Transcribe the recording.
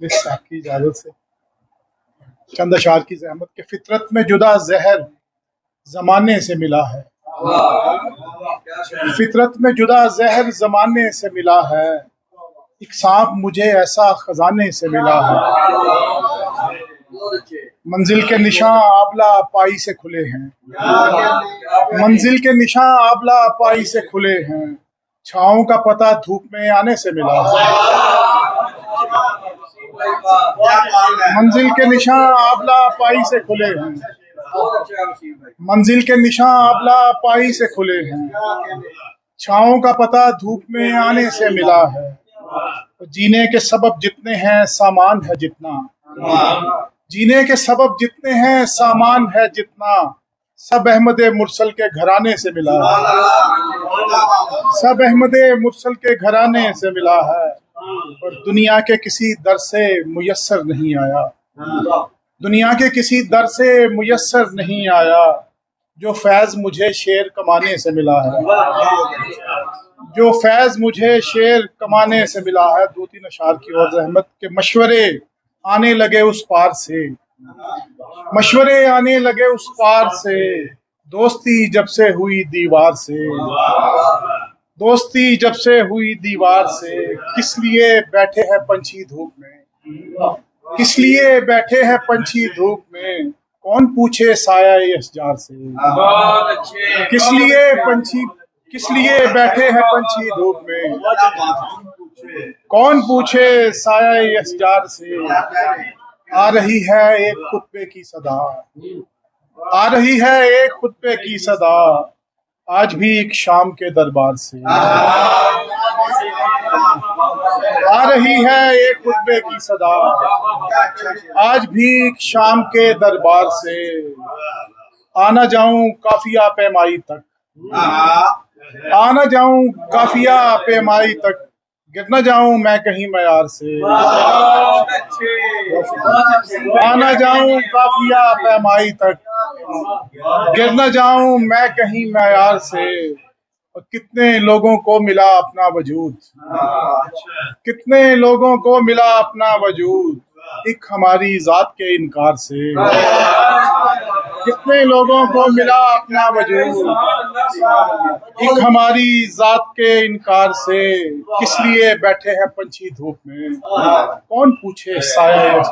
साहब की इजाजत से चंद अशार की जहमत के फितरत में जुदा जहर जमाने से मिला है। फितरत में जुदा जहर जमाने से मिला है। एक सांप मुझे ऐसा खजाने से मिला है। मंजिल के निशान आबला पाई से खुले हैं। मंजिल के निशान आबला पाई से खुले हैं। छाओं का पता धूप में आने से मिला है। मंजिल के निशान आबला पाई से खुले हैं। मंजिल के निशान आबला पाई से खुले हैं। छाओं का पता धूप में आने से मिला है। जीने के सबब जितने हैं सामान है जितना। जीने के सबब जितने हैं सामान है जितना। सब अहमद मुरसल के घराने से मिला है। सब अहमद मुरसल के घराने से मिला है। और दुनिया के किसी दर से मुयस्सर नहीं आया। दुनिया के किसी दर से मुयस्सर नहीं आया। जो फैज मुझे शेर कमाने से मिला है। जो फैज मुझे शेर कमाने से मिला है। दो तीन अशार की और रहमत के मशवरे आने लगे उस पार से। मशवरे आने लगे उस पार से। दोस्ती जब से हुई दीवार से। दोस्ती जब से हुई दीवार से। किस लिए बैठे हैं पंछी धूप में। किस लिए बैठे हैं पंछी धूप में। कौन पूछे साया अशजार से। किस लिए बैठे हैं पंछी धूप में। कौन पूछे साया अशजार से। आ रही है एक खुतबे की सदा। आ रही है एक खुतबे की सदा। आज भी एक शाम के दरबार से। आ रही है एक खुतबे की सदा। आज भी एक शाम के दरबार से। आना जाऊं काफिया पैमाई तक। आना जाऊं काफिया पैमाई तक। गिर न जाऊं मैं कहीं मयार से। आना जाऊं काफिया पैमाई तक। गिर न जाऊं मैं कहीं मयार से। और कितने लोगों को मिला अपना वजूद। कितने लोगों को मिला अपना वजूद। एक हमारी जात के इनकार से। कितने लोगों को मिला अपना वजूद। एक हमारी जात के इनकार से। किस लिए बैठे हैं पंछी धूप में। कौन पूछे साया